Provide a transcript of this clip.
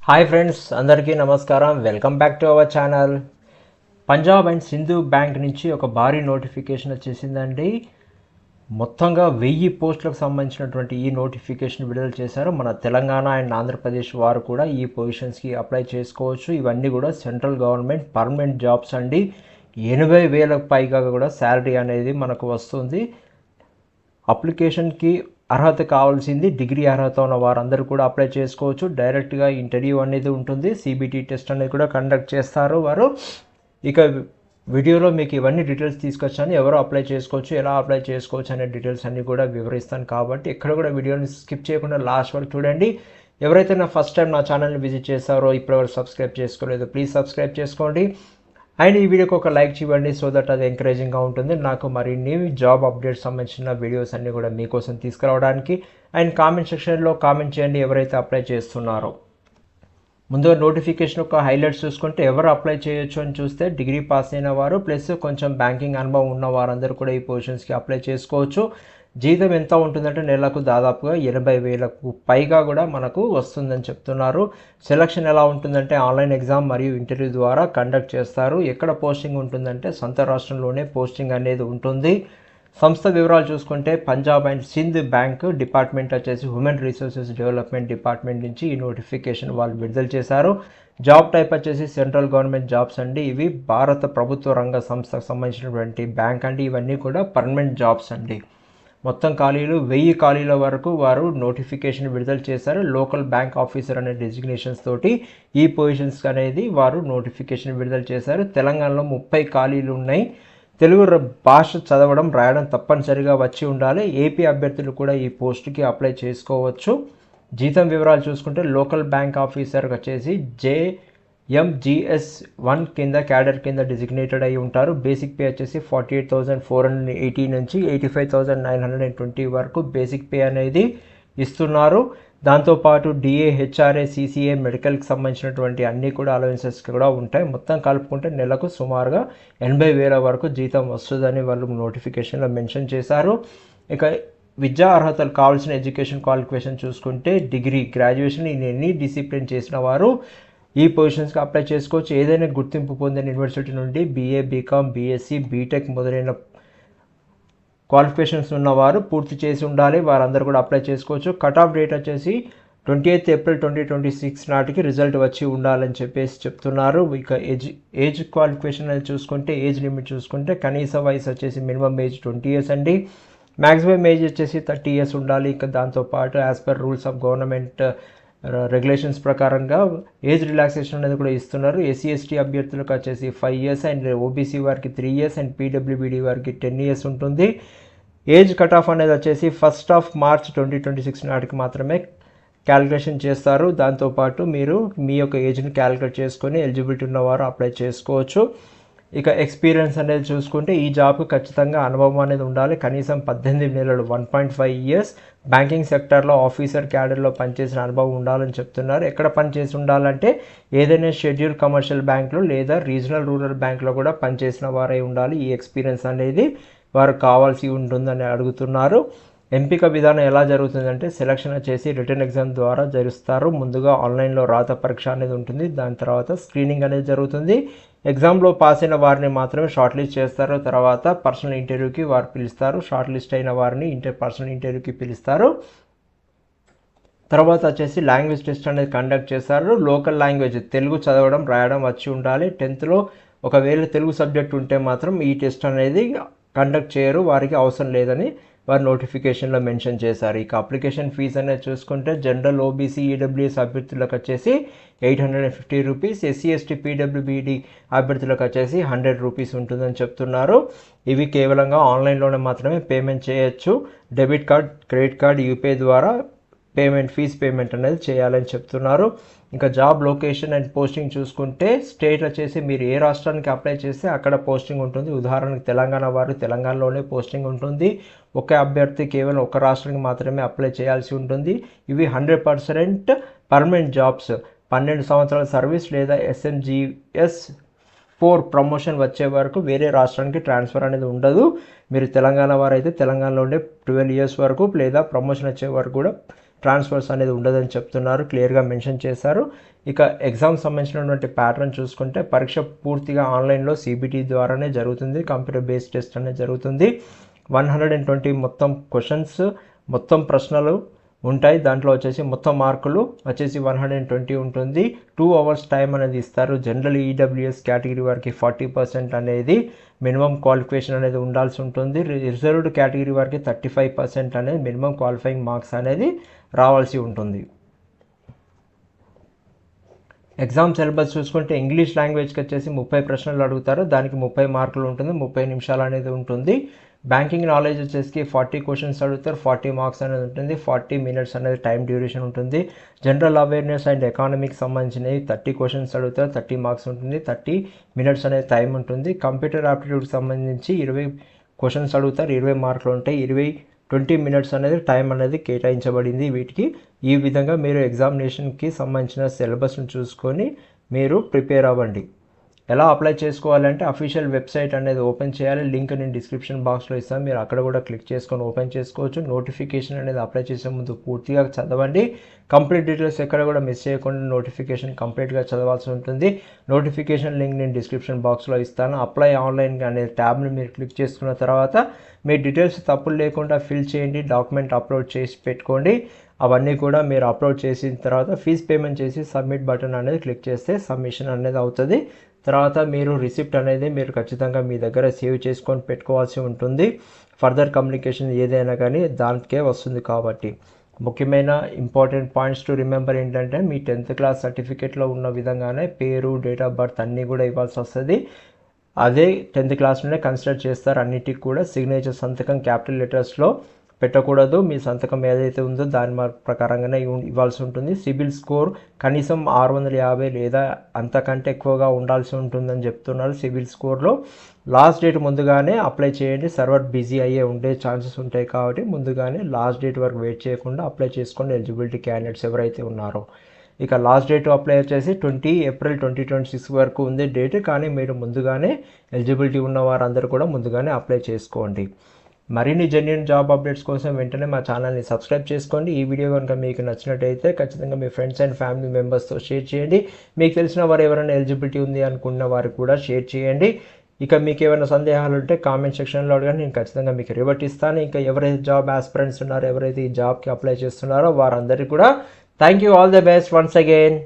Hi friends, అందరికీ నమస్కారం. Welcome back to our channel. Punjab and Sindhu bank నుంచి ఒక భారీ నోటిఫికేషన్ వచ్చేసిందండి. మొత్తంగా 1000 పోస్టులకు సంబంధించినటువంటి ఈ నోటిఫికేషన్ విడుదల చేశారు. మన తెలంగాణ అండ్ ఆంధ్రప్రదేశ్ వారు కూడా ఈ పొజిషన్స్కి అప్లై చేసుకోవచ్చు. ఇవన్నీ కూడా సెంట్రల్ గవర్నమెంట్ పర్మనెంట్ జాబ్స్ అండి. 80,000కు పైగా కూడా శాలరీ అనేది మనకు వస్తుంది. అప్లికేషన్కి అర్హత కావాల్సింది డిగ్రీ అర్హత ఉన్న వారందరూ కూడా అప్లై చేసుకోవచ్చు. డైరెక్ట్గా ఇంటర్వ్యూ అనేది ఉంటుంది. సిబిటి టెస్ట్ అనేది కూడా కండక్ట్ చేస్తారు వారు. ఇక వీడియోలో మీకు ఇవన్నీ డీటెయిల్స్ తీసుకొచ్చాను. ఎవరు అప్లై చేసుకోవచ్చు, ఎలా అప్లై చేసుకోవచ్చు అనే డీటెయిల్స్ అన్నీ కూడా వివరిస్తాను. కాబట్టి ఎక్కడ కూడా వీడియోని స్కిప్ చేయకుండా లాస్ట్ వరకు చూడండి. ఎవరైతే నా ఫస్ట్ టైం నా ఛానల్ని విజిట్ చేస్తారో ఇప్పటివరకు సబ్స్క్రైబ్ చేసుకోలేదు, ప్లీజ్ సబ్స్క్రైబ్ చేసుకోండి. అండ్ ఈ వీడియోకి ఒక లైక్ చేయండి, సో దట్ అది ఎంకరేజింగ్గా ఉంటుంది నాకు మరిన్ని జాబ్ అప్డేట్స్ సంబంధించిన వీడియోస్ అన్నీ కూడా మీకోసం తీసుకురావడానికి. అండ్ కామెంట్ సెక్షన్లో కామెంట్ చేయండి ఎవరైతే అప్లై చేస్తున్నారో. ముందుగా నోటిఫికేషన్ యొక్క హైలైట్స్ చూసుకుంటే ఎవరు అప్లై చేయొచ్చు అని చూస్తే డిగ్రీ పాస్ అయిన వారు ప్లస్ కొంచెం బ్యాంకింగ్ అనుభవం ఉన్న వారందరూ కూడా ఈ పొజిషన్స్కి అప్లై చేసుకోవచ్చు. జీతం ఎంత ఉంటుందంటే నెలకు దాదాపుగా 80,000కు పైగా కూడా మనకు వస్తుందని చెప్తున్నారు. సెలక్షన్ ఎలా ఉంటుందంటే ఆన్లైన్ ఎగ్జామ్ మరియు ఇంటర్వ్యూ ద్వారా కండక్ట్ చేస్తారు. ఎక్కడ పోస్టింగ్ ఉంటుందంటే సొంత రాష్ట్రంలోనే పోస్టింగ్ అనేది ఉంటుంది. సంస్థ వివరాలు చూసుకుంటే Punjab and Sindh bank department వచ్చేసి హ్యూమన్ రిసోర్సెస్ డెవలప్మెంట్ డిపార్ట్మెంట్ నుంచి ఈ నోటిఫికేషన్ వాళ్ళు విడుదల చేశారు. జాబ్ టైప్ వచ్చేసి సెంట్రల్ గవర్నమెంట్ జాబ్స్ అండి. ఇవి భారత ప్రభుత్వ రంగ సంస్థకు సంబంధించినటువంటి బ్యాంక్ అండి. ఇవన్నీ కూడా పర్మనెంట్ జాబ్స్ అండి. మొత్తం ఖాళీలు 1000 ఖాళీల వరకు వారు నోటిఫికేషన్ విడుదల చేశారు. లోకల్ బ్యాంక్ ఆఫీసర్ అనే డెసిగ్నేషన్స్ తోటి ఈ పొజిషన్స్ అనేది వారు నోటిఫికేషన్ విడుదల చేశారు. తెలంగాణలో 30 ఖాళీలు ఉన్నాయి. తెలుగు భాష చదవడం రాయడం తప్పనిసరిగా వచ్చి ఉండాలి. ఏపీ అభ్యర్థులు కూడా ఈ పోస్టుకి అప్లై చేసుకోవచ్చు. జీతం వివరాలు చూసుకుంటే లోకల్ బ్యాంక్ ఆఫీసర్ వచ్చేసి JMGS1 కింద క్యాడర్ కింద డిజిగ్నేటెడ్ అయి ఉంటారు. బేసిక్ పే వచ్చేసి 48,480 నుంచి 85,920 వరకు బేసిక్ పే అనేది ఇస్తున్నారు. దాంతోపాటు DA, HRA, CCA, మెడికల్కి సంబంధించినటువంటి అన్నీ కూడా అలవెన్సెస్ కూడా ఉంటాయి. మొత్తం కలుపుకుంటే నెలకు సుమారుగా 80,000 వరకు జీతం వస్తుందని వాళ్ళు నోటిఫికేషన్లో మెన్షన్ చేశారు. ఇక విద్యా అర్హతలు కావాల్సిన ఎడ్యుకేషన్ క్వాలిఫికేషన్ చూసుకుంటే degree, graduation in any discipline చేసిన వారు ఈ పొజిషన్స్కి అప్లై చేసుకోవచ్చు. ఏదైనా గుర్తింపు పొందిన యూనివర్సిటీ నుండి BA, BCom, BSc, బీటెక్ మొదలైన క్వాలిఫికేషన్స్ ఉన్నవారు పూర్తి చేసి ఉండాలి. వారందరూ కూడా అప్లై చేసుకోవచ్చు. కట్ ఆఫ్ డేట్ వచ్చేసి 28 ఏప్రిల్ 2026 నాటికి రిజల్ట్ వచ్చి ఉండాలని చెప్పేసి చెప్తున్నారు. ఇక ఏజ్ క్వాలిఫికేషన్ అనేది చూసుకుంటే ఏజ్ లిమిట్ చూసుకుంటే కనీస వయసు వచ్చేసి మినిమం ఏజ్ 20 years అండి. మ్యాక్సిమం ఏజ్ వచ్చేసి 30 years ఉండాలి. ఇక దాంతోపాటు as per rules of government regulations ప్రకారంగా ఏజ్ రిలాక్సేషన్ అనేది కూడా ఇస్తున్నారు. SC, ST అభ్యర్థులకు వచ్చేసి 5 years అండ్ OBC వారికి 3 years అండ్ PWBD వారికి 10 years ఉంటుంది. ఏజ్ కట్ ఆఫ్ అనేది వచ్చేసి 1 March 2026 నాటికి మాత్రమే క్యాలిక్యులేషన్ చేస్తారు. దాంతోపాటు మీరు మీ యొక్క ఏజ్ని క్యాలిక్యులేట్ చేసుకొని ఎలిజిబిలిటీ ఉన్నవారు అప్లై చేసుకోవచ్చు. ఇక ఎక్స్పీరియన్స్ అనేది చూసుకుంటే ఈ జాబ్కి ఖచ్చితంగా అనుభవం అనేది ఉండాలి. కనీసం 18 నెలలు 1.5 years బ్యాంకింగ్ సెక్టర్లో ఆఫీసర్ క్యాడర్లో పనిచేసిన అనుభవం ఉండాలని చెప్తున్నారు. ఎక్కడ పనిచేసి ఉండాలంటే ఏదైనా షెడ్యూల్ కమర్షియల్ బ్యాంకులో లేదా రీజనల్ రూరల్ బ్యాంకులో కూడా పనిచేసిన వారై ఉండాలి. ఈ ఎక్స్పీరియన్స్ అనేది వారు కావాల్సి ఉంటుందని అడుగుతున్నారు. ఎంపిక విధానం ఎలా జరుగుతుందంటే సెలక్షన్ వచ్చేసి రిటర్న్ ఎగ్జామ్ ద్వారా జరుస్తారు. ముందుగా ఆన్లైన్లో రాత పరీక్ష అనేది ఉంటుంది. దాని తర్వాత స్క్రీనింగ్ అనేది జరుగుతుంది. ఎగ్జామ్లో పాస్ అయిన వారిని మాత్రమే షార్ట్ లిస్ట్ చేస్తారు. తర్వాత పర్సనల్ ఇంటర్వ్యూకి వారు పిలుస్తారు. షార్ట్ లిస్ట్ అయిన వారిని పర్సనల్ ఇంటర్వ్యూకి పిలుస్తారు. తర్వాత వచ్చేసి లాంగ్వేజ్ టెస్ట్ అనేది కండక్ట్ చేస్తారు. లోకల్ లాంగ్వేజ్ తెలుగు చదవడం రాయడం వచ్చి ఉండాలి. 10th ఒకవేళ తెలుగు సబ్జెక్ట్ ఉంటే మాత్రం ఈ టెస్ట్ అనేది కండక్ట్ చేయరు, వారికి అవసరం లేదని వారు నోటిఫికేషన్లో మెన్షన్ చేశారు. ఇక అప్లికేషన్ ఫీజ్ అనేది చూసుకుంటే జనరల్, OBC, EWS అభ్యర్థులకు వచ్చేసి 850 రూపీస్, SC, ST, PWBD అభ్యర్థులకు వచ్చేసి 100 రూపీస్ ఉంటుందని చెప్తున్నారు. ఇవి కేవలంగా ఆన్లైన్లోనే మాత్రమే పేమెంట్ చేయొచ్చు. Debit card, credit card, UPI ద్వారా ఫీజ్ పేమెంట్ అనేది చేయాలని చెప్తున్నారు. ఇంకా జాబ్ లొకేషన్ అండ్ పోస్టింగ్ చూసుకుంటే స్టేట్ వచ్చేసి మీరు ఏ రాష్ట్రానికి అప్లై చేస్తే అక్కడ పోస్టింగ్ ఉంటుంది. ఉదాహరణకు తెలంగాణ వారు తెలంగాణలోనే పోస్టింగ్ ఉంటుంది. ఒక అభ్యర్థి కేవలం ఒక రాష్ట్రానికి మాత్రమే అప్లై చేయాల్సి ఉంటుంది. ఇవి 100% పర్మనెంట్ జాబ్స్. 12 సంవత్సరాల సర్వీస్ లేదా SMGS 4 ప్రమోషన్ వచ్చే వరకు వేరే రాష్ట్రానికి ట్రాన్స్ఫర్ అనేది ఉండదు. మీరు తెలంగాణ వారైతే తెలంగాణలో ఉండే 12 years వరకు లేదా ప్రమోషన్ వచ్చే వరకు కూడా ట్రాన్స్ఫర్స్ అనేది ఉండదని చెప్తున్నారు, క్లియర్గా మెన్షన్ చేశారు. ఇక ఎగ్జామ్ సంబంధించినటువంటి ప్యాటర్న్ చూసుకుంటే పరీక్ష పూర్తిగా ఆన్లైన్లో సిబిటి ద్వారానే జరుగుతుంది. కంప్యూటర్ బేస్డ్ టెస్ట్ అనేది జరుగుతుంది. 120 మొత్తం క్వశ్చన్స్, మొత్తం ప్రశ్నలు ఉంటాయి. దాంట్లో వచ్చేసి మొత్తం మార్కులు వచ్చేసి 120 ఉంటుంది. 2 hours టైం అనేది ఇస్తారు. జనరల్ ఈడబ్ల్యూఎస్ కేటగిరీ వారికి 40% అనేది మినిమం క్వాలిఫికేషన్ అనేది ఉండాల్సి ఉంటుంది. రిజర్వ్డ్ కేటగిరీ వారికి 35% అనేది మినిమం క్వాలిఫైయింగ్ మార్క్స్ అనేది రావాల్సి ఉంటుంది. ఎగ్జామ్ సిలబస్ చూసుకుంటే ఇంగ్లీష్ లాంగ్వేజ్కి వచ్చేసి 30 ప్రశ్నలు అడుగుతారు. దానికి 30 మార్కులు ఉంటుంది, 30 నిమిషాలు అనేది ఉంటుంది. బ్యాంకింగ్ నాలెడ్జ్ వచ్చేసి 40 క్వశ్చన్స్ అడుగుతారు, 40 మార్క్స్ అనేది ఉంటుంది, 40 minutes అనేది టైం డ్యూరేషన్ ఉంటుంది. జనరల్ అవేర్నెస్ అండ్ ఎకానమీకి సంబంధించినవి 30 క్వశ్చన్స్ అడుగుతారు, 30 మార్క్స్ ఉంటుంది, 30 minutes అనేది టైం ఉంటుంది. కంప్యూటర్ ఆప్టిట్యూడ్కి సంబంధించి 20 క్వశ్చన్స్ అడుగుతారు, 20 మార్కులు ఉంటాయి, 20 minutes అనేది టైం అనేది కేటాయించబడింది వీటికి. ఈ విధంగా మీరు ఎగ్జామినేషన్కి సంబంధించిన సిలబస్ను చూసుకొని మీరు ప్రిపేర్ అవ్వండి. ఎలా అప్లై చేసుకోవాలంటే అఫీషియల్ వెబ్సైట్ అనేది ఓపెన్ చేయాలి. లింక్ నేను డిస్క్రిప్షన్ బాక్స్లో ఇస్తాను, మీరు అక్కడ కూడా క్లిక్ చేసుకొని ఓపెన్ చేసుకోవచ్చు. నోటిఫికేషన్ అనేది అప్లై చేసే ముందు పూర్తిగా చదవండి. కంప్లీట్ డీటెయిల్స్ ఎక్కడ కూడా మిస్ చేయకుండా నోటిఫికేషన్ కంప్లీట్గా చదవాల్సి ఉంటుంది. నోటిఫికేషన్ లింక్ నేను డిస్క్రిప్షన్ బాక్స్లో ఇస్తాను. అప్లై ఆన్లైన్ అనే ట్యాబ్ని మీరు క్లిక్ చేసుకున్న తర్వాత మీ డీటెయిల్స్ తప్పులు లేకుండా ఫిల్ చేయండి. డాక్యుమెంట్ అప్లోడ్ చేసి పెట్టుకోండి. అవన్నీ కూడా మీరు అప్లోడ్ చేసిన తర్వాత ఫీజ్ పేమెంట్ చేసి సబ్మిట్ బటన్ అనేది క్లిక్ చేస్తే సబ్మిషన్ అనేది అవుతుంది. తర్వాత మీరు రిసిప్ట్ అనేది మీరు ఖచ్చితంగా మీ దగ్గర సేవ్ చేసుకొని పెట్టుకోవాల్సి ఉంటుంది. ఫర్దర్ కమ్యూనికేషన్ ఏదైనా కానీ దానికే వస్తుంది కాబట్టి. ముఖ్యమైన ఇంపార్టెంట్ పాయింట్స్ టు రిమెంబర్ ఏంటంటే మీ 10th క్లాస్ సర్టిఫికేట్లో ఉన్న విధంగానే పేరు, డేట్ ఆఫ్ బర్త్ అన్నీ కూడా ఇవ్వాల్సి వస్తుంది. అదే 10th క్లాస్లోనే కన్సిడర్ చేస్తారు. అన్నిటికి కూడా సిగ్నేచర్ సంతకం క్యాపిటల్ లెటర్స్లో పెట్టకూడదు. మీ సంతకం ఏదైతే ఉందో దాని ప్రకారంగానే ఇవ్వాల్సి ఉంటుంది. సిబిల్ స్కోర్ కనీసం 650 లేదా అంతకంటే ఎక్కువగా ఉండాల్సి ఉంటుందని చెప్తున్నారు. సిబిల్ స్కోర్లో లాస్ట్ డేట్ ముందుగానే అప్లై చేయండి. సర్వర్ బిజీ అయ్యే ఉండే ఛాన్సెస్ ఉంటాయి కాబట్టి ముందుగానే లాస్ట్ డేట్ వరకు వెయిట్ చేయకుండా అప్లై చేసుకోండి ఎలిజిబిలిటీ క్యాండిడేట్స్ ఎవరైతే ఉన్నారో. ఇక లాస్ట్ డేట్ అప్లై వచ్చేసి 20 April 2026 వరకు ఉంది డేట్. కానీ మీరు ముందుగానే ఎలిజిబిలిటీ ఉన్న వారందరూ కూడా ముందుగానే అప్లై చేసుకోండి. మరిన్ని జెన్యూన్ జాబ్ అప్డేట్స్ కోసం వెంటనే మా ఛానల్ని సబ్స్క్రైబ్ చేసుకోండి. ఈ వీడియో కనుక మీకు నచ్చినట్టయితే ఖచ్చితంగా మీ ఫ్రెండ్స్ అండ్ ఫ్యామిలీ మెంబర్స్తో షేర్ చేయండి. మీకు తెలిసిన వారు ఎవరైనా ఎలిజిబిలిటీ ఉంది అనుకున్న వారికి కూడా షేర్ చేయండి. ఇక మీకు ఏమైనా సందేహాలు ఉంటే కామెంట్ సెక్షన్లో అడగండి, నేను ఖచ్చితంగా మీకు రివర్ట్ ఇస్తాను. ఇంకా ఎవరైతే జాబ్ ఆస్పిరెంట్స్ ఉన్నారో, ఎవరైతే ఈ జాబ్కి అప్లై చేస్తున్నారో వారందరికీ కూడా thank you. All the best once again.